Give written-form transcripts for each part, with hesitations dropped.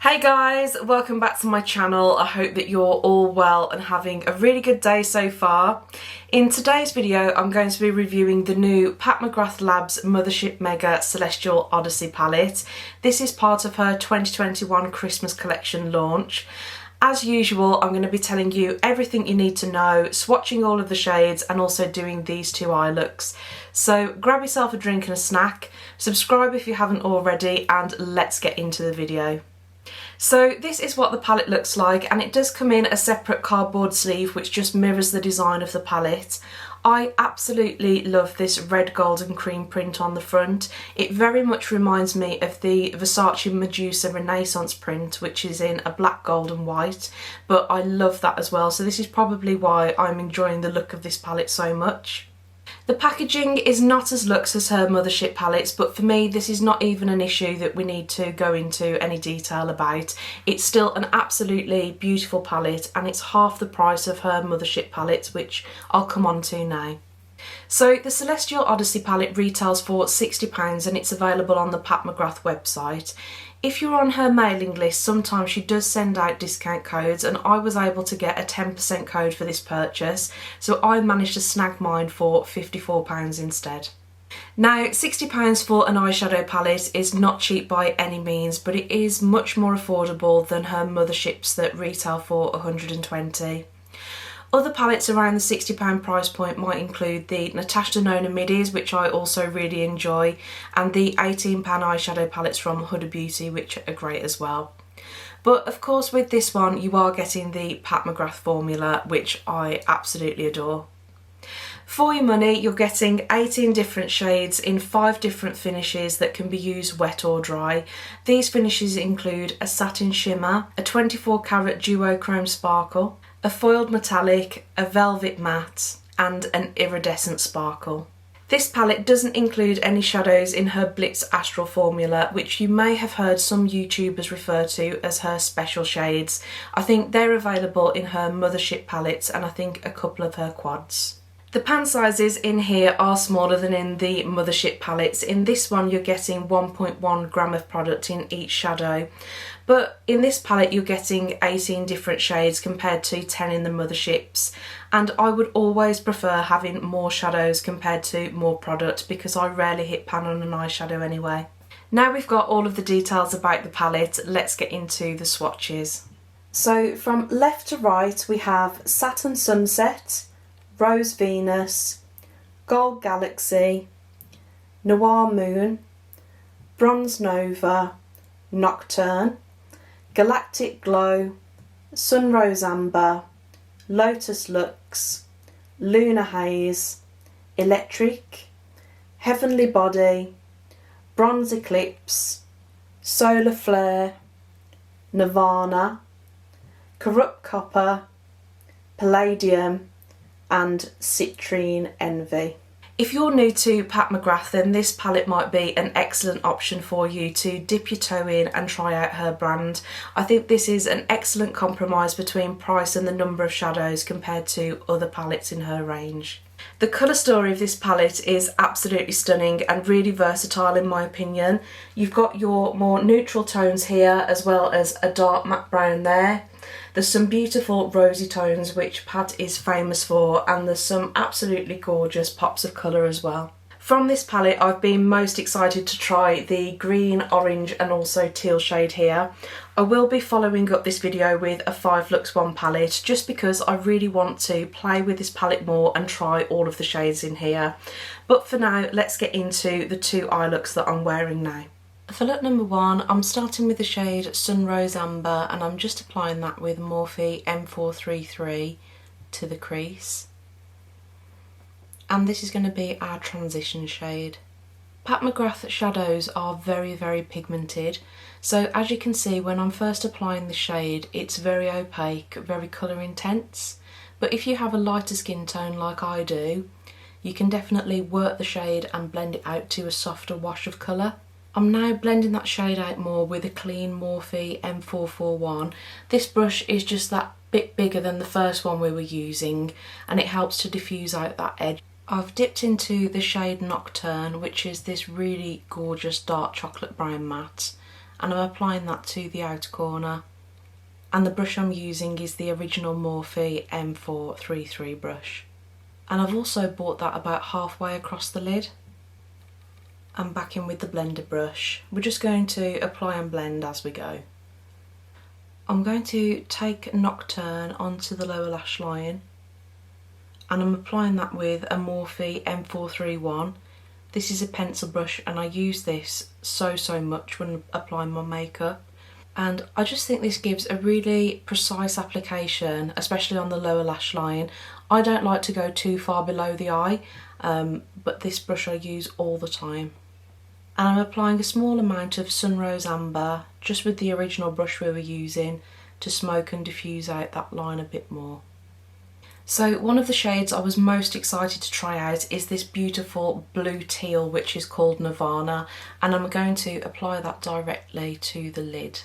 Hey guys, welcome back to my channel. I hope that you're all well and having a really good day so far. In today's video I'm going to be reviewing the new Pat McGrath Labs Mothership Mega Celestial Odyssey Palette. This is part of her 2021 Christmas collection launch. As usual, I'm going to be telling you everything you need to know, swatching all of the shades and also doing these two eye looks. So grab yourself a drink and a snack, subscribe if you haven't already, and let's get into the video. So this is what the palette looks like, and it does come in a separate cardboard sleeve which just mirrors the design of the palette. I absolutely love this red, gold and cream print on the front. It very much reminds me of the Versace Medusa Renaissance print, which is in a black, gold and white, but I love that as well, so this is probably why I'm enjoying the look of this palette so much. The packaging is not as luxe as her Mothership palettes, but for me this is not even an issue that we need to go into any detail about. It's still an absolutely beautiful palette and it's half the price of her Mothership palettes, which I'll come on to now. So the Celestial Odyssey palette retails for £60 and it's available on the Pat McGrath website. If you're on her mailing list, sometimes she does send out discount codes, and I was able to get a 10% code for this purchase, so I managed to snag mine for £54 instead. Now, £60 for an eyeshadow palette is not cheap by any means, but it is much more affordable than her Motherships that retail for £120. Other palettes around the £60 price point might include the Natasha Denona Middies, which I also really enjoy, and the £18 eyeshadow palettes from Huda Beauty, which are great as well. But of course with this one you are getting the Pat McGrath formula, which I absolutely adore. For your money you're getting 18 different shades in 5 different finishes that can be used wet or dry. These finishes include a satin shimmer, a 24 karat duochrome sparkle, a foiled metallic, a velvet matte and an iridescent sparkle. This palette doesn't include any shadows in her Blitz Astral formula, which you may have heard some YouTubers refer to as her special shades. I think they're available in her Mothership palettes and I think a couple of her quads. The pan sizes in here are smaller than in the Mothership palettes. In this one you're getting 1.1 gram of product in each shadow, but in this palette you're getting 18 different shades compared to 10 in the Motherships, and I would always prefer having more shadows compared to more product because I rarely hit pan on an eyeshadow anyway. Now we've got all of the details about the palette, let's get into the swatches. So from left to right we have Saturn Sunset, Rose Venus, Gold Galaxy, Noir Moon, Bronze Nova, Nocturne, Galactic Glow, Sunrose Amber, Lotus Lux, Lunar Haze, Electric, Heavenly Body, Bronze Eclipse, Solar Flare, Nirvana, Corrupt Copper, Palladium and Citrine Envy. If you're new to Pat McGrath, then this palette might be an excellent option for you to dip your toe in and try out her brand. I think this is an excellent compromise between price and the number of shadows compared to other palettes in her range. The colour story of this palette is absolutely stunning and really versatile in my opinion. You've got your more neutral tones here as well as a dark matte brown there. There's some beautiful rosy tones which Pat is famous for, and there's some absolutely gorgeous pops of colour as well. From this palette I've been most excited to try the green, orange and also teal shade here. I will be following up this video with a 5 Lux 1 palette just because I really want to play with this palette more and try all of the shades in here. But for now let's get into the 2 eye looks that I'm wearing now. For look number 1, I'm starting with the shade Sunrose Amber and I'm just applying that with Morphe M433 to the crease. And this is going to be our transition shade. Pat McGrath shadows are very pigmented, so as you can see when I'm first applying the shade it's very opaque, very colour intense, but if you have a lighter skin tone like I do, you can definitely work the shade and blend it out to a softer wash of colour. I'm now blending that shade out more with a clean Morphe M441. This brush is just that bit bigger than the first one we were using and it helps to diffuse out that edge. I've dipped into the shade Nocturne, which is this really gorgeous dark chocolate brown matte, and I'm applying that to the outer corner. And the brush I'm using is the original Morphe M433 brush. And I've also brought that about halfway across the lid. And back in with the blender brush. We're just going to apply and blend as we go. I'm going to take Nocturne onto the lower lash line, and I'm applying that with a Morphe M431. This is a pencil brush and I use this so much when applying my makeup. And I just think this gives a really precise application, especially on the lower lash line. I don't like to go too far below the eye, but this brush I use all the time. And I'm applying a small amount of Sunrose Amber, just with the original brush we were using, to smoke and diffuse out that line a bit more. So one of the shades I was most excited to try out is this beautiful blue teal, which is called Nirvana, and I'm going to apply that directly to the lid.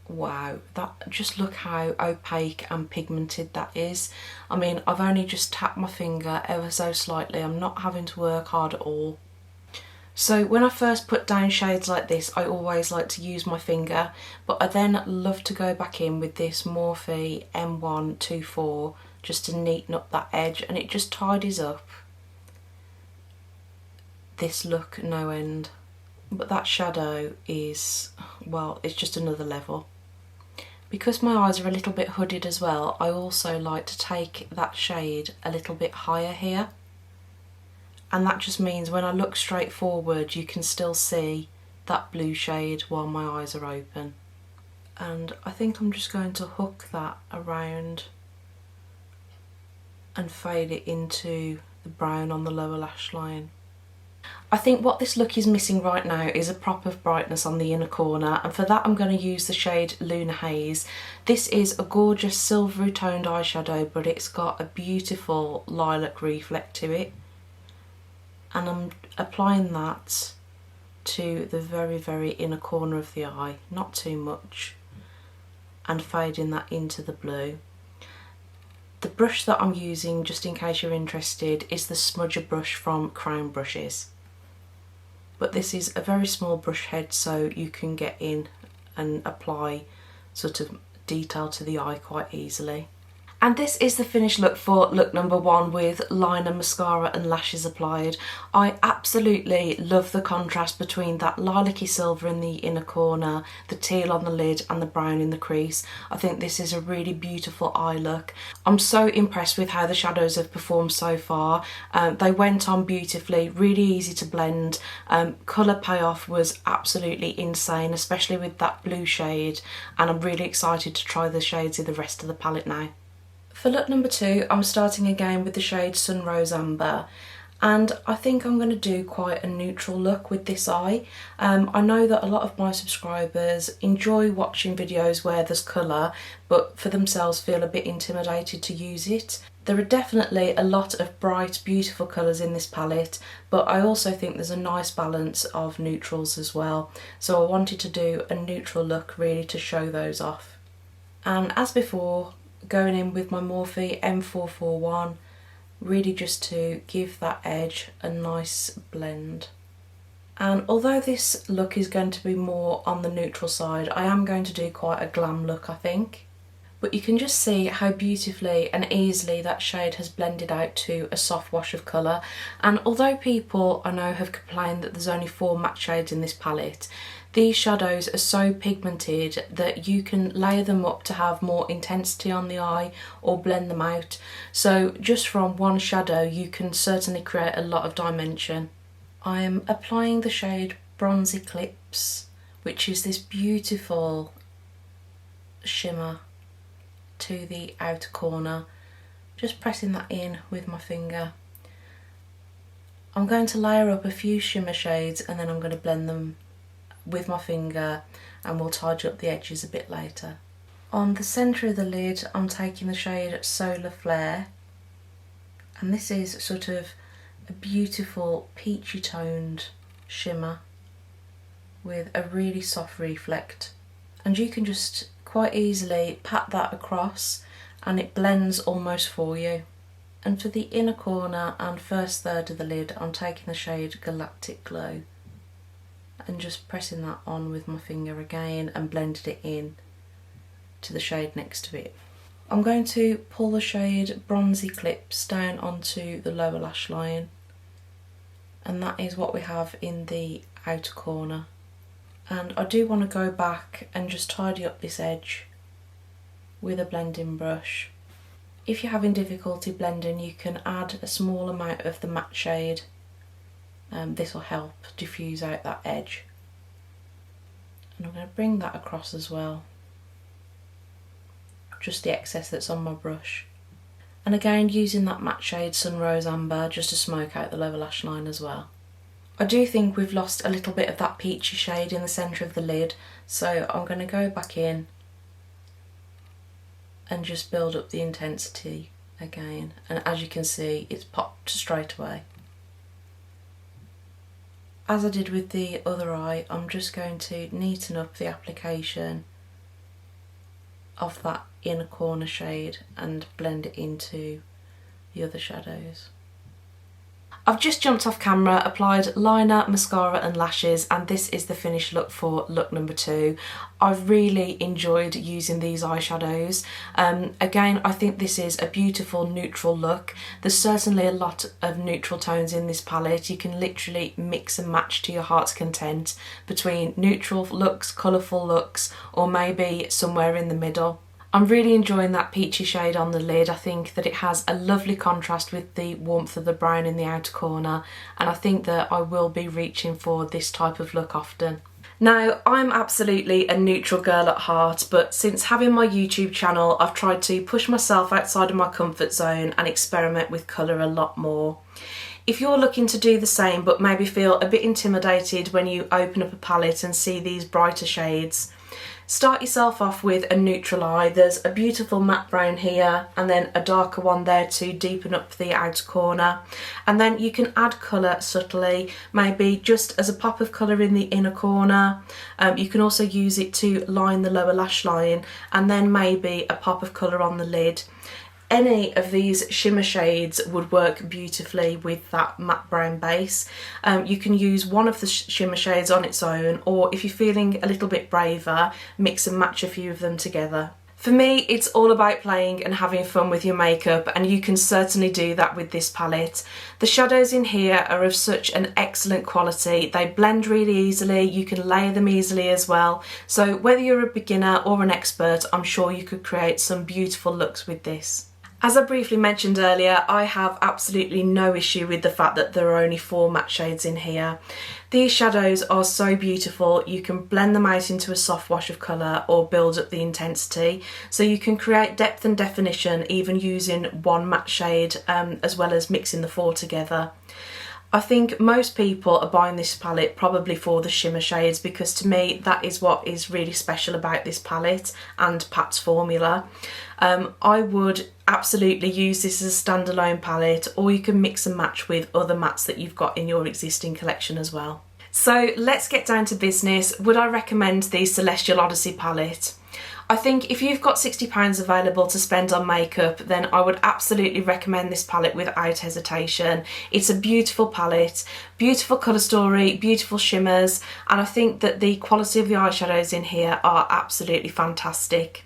Wow, just look how opaque and pigmented that is. I mean, I've only just tapped my finger ever so slightly. I'm not having to work hard at all. So when I first put down shades like this, I always like to use my finger, but I then love to go back in with this Morphe M124 just to neaten up that edge, and it just tidies up this look no end. But that shadow is, well, it's just another level. Because my eyes are a little bit hooded as well, I also like to take that shade a little bit higher here. And that just means when I look straight forward, you can still see that blue shade while my eyes are open. And I think I'm just going to hook that around and fade it into the brown on the lower lash line. I think what this look is missing right now is a prop of brightness on the inner corner, and for that I'm going to use the shade Lunar Haze. This is a gorgeous silvery toned eyeshadow, but it's got a beautiful lilac reflect to it. And I'm applying that to the very inner corner of the eye, not too much, and fading that into the blue. The brush that I'm using, just in case you're interested, is the smudger brush from Crown Brushes. But this is a very small brush head, so you can get in and apply sort of detail to the eye quite easily. And this is the finished look for look number 1 with liner, mascara and lashes applied. I absolutely love the contrast between that lilac-y silver in the inner corner, the teal on the lid and the brown in the crease. I think this is a really beautiful eye look. I'm so impressed with how the shadows have performed so far. They went on beautifully, really easy to blend. Colour payoff was absolutely insane, especially with that blue shade, and I'm really excited to try the shades in the rest of the palette now. For look number 2, I'm starting again with the shade Sunrose Amber, and I think I'm going to do quite a neutral look with this eye. I know that a lot of my subscribers enjoy watching videos where there's colour, but for themselves feel a bit intimidated to use it. There are definitely a lot of bright, beautiful colours in this palette, but I also think there's a nice balance of neutrals as well. So I wanted to do a neutral look really to show those off. And as before, going in with my Morphe M441, really just to give that edge a nice blend. And although this look is going to be more on the neutral side, I am going to do quite a glam look, I think. But you can just see how beautifully and easily that shade has blended out to a soft wash of colour. And although people I know have complained that there's only 4 matte shades in this palette, these shadows are so pigmented that you can layer them up to have more intensity on the eye or blend them out. So just from one shadow you can certainly create a lot of dimension. I am applying the shade Bronze Eclipse, which is this beautiful shimmer, to the outer corner, just pressing that in with my finger. I'm going to layer up a few shimmer shades and then I'm going to blend them with my finger, and we'll tidy up the edges a bit later. On the centre of the lid I'm taking the shade Solar Flare, and this is sort of a beautiful peachy toned shimmer with a really soft reflect, and you can just quite easily pat that across and it blends almost for you. And for the inner corner and first third of the lid I'm taking the shade Galactic Glow, and just pressing that on with my finger again and blended it in to the shade next to it. I'm going to pull the shade Bronzy Clips down onto the lower lash line, and that is what we have in the outer corner. And I do want to go back and just tidy up this edge with a blending brush. If you're having difficulty blending, you can add a small amount of the matte shade. This will help diffuse out that edge. And I'm going to bring that across as well. Just the excess that's on my brush. And again, using that matte shade Sunrose Amber just to smoke out the lower lash line as well. I do think we've lost a little bit of that peachy shade in the centre of the lid, so I'm going to go back in and just build up the intensity again. And as you can see, it's popped straight away. As I did with the other eye, I'm just going to neaten up the application of that inner corner shade and blend it into the other shadows. I've just jumped off camera, applied liner, mascara and lashes, and this is the finished look for look number 2. I've really enjoyed using these eyeshadows. Again, I think this is a beautiful neutral look. There's certainly a lot of neutral tones in this palette. You can literally mix and match to your heart's content between neutral looks, colourful looks, or maybe somewhere in the middle. I'm really enjoying that peachy shade on the lid. I think that it has a lovely contrast with the warmth of the brown in the outer corner, and I think that I will be reaching for this type of look often. Now, I'm absolutely a neutral girl at heart, but since having my YouTube channel, I've tried to push myself outside of my comfort zone and experiment with colour a lot more. If you're looking to do the same but maybe feel a bit intimidated when you open up a palette and see these brighter shades, start yourself off with a neutral eye. There's a beautiful matte brown here and then a darker one there to deepen up the outer corner. And then you can add colour subtly, maybe just as a pop of colour in the inner corner. You can also use it to line the lower lash line and then maybe a pop of colour on the lid. Any of these shimmer shades would work beautifully with that matte brown base. You can use one of the shimmer shades on its own, or if you're feeling a little bit braver, mix and match a few of them together. For me, it's all about playing and having fun with your makeup, and you can certainly do that with this palette. The shadows in here are of such an excellent quality. They blend really easily, you can layer them easily as well. So whether you're a beginner or an expert, I'm sure you could create some beautiful looks with this. As I briefly mentioned earlier, I have absolutely no issue with the fact that there are only 4 matte shades in here. These shadows are so beautiful. You can blend them out into a soft wash of colour or build up the intensity. So you can create depth and definition even using one matte shade as well as mixing the 4 together. I think most people are buying this palette probably for the shimmer shades, because to me that is what is really special about this palette and Pat's formula. I would absolutely use this as a standalone palette, or you can mix and match with other mattes that you've got in your existing collection as well. So let's get down to business. Would I recommend the Celestial Odyssey palette? I think if you've got £60 available to spend on makeup, then I would absolutely recommend this palette without hesitation. It's a beautiful palette, beautiful colour story, beautiful shimmers, and I think that the quality of the eyeshadows in here are absolutely fantastic.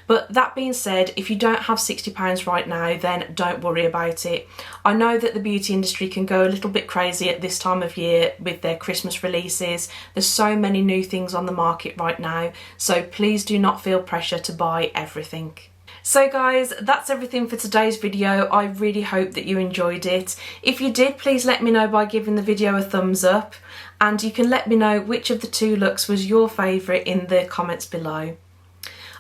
But that being said, if you don't have £60 right now, then don't worry about it. I know that the beauty industry can go a little bit crazy at this time of year with their Christmas releases. There's so many new things on the market right now, so please do not feel pressure to buy everything. So guys, that's everything for today's video. I really hope that you enjoyed it. If you did, please let me know by giving the video a thumbs up, and you can let me know which of the 2 looks was your favourite in the comments below.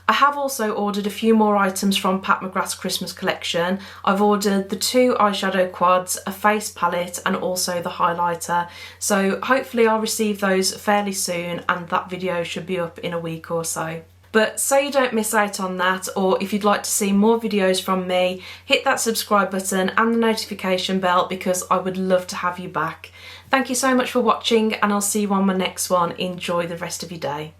I have also ordered a few more items from Pat McGrath's Christmas collection. I've ordered the 2 eyeshadow quads, a face palette and also the highlighter. So hopefully I'll receive those fairly soon, and that video should be up in a week or so. But so you don't miss out on that, or if you'd like to see more videos from me, hit that subscribe button and the notification bell, because I would love to have you back. Thank you so much for watching, and I'll see you on my next one. Enjoy the rest of your day.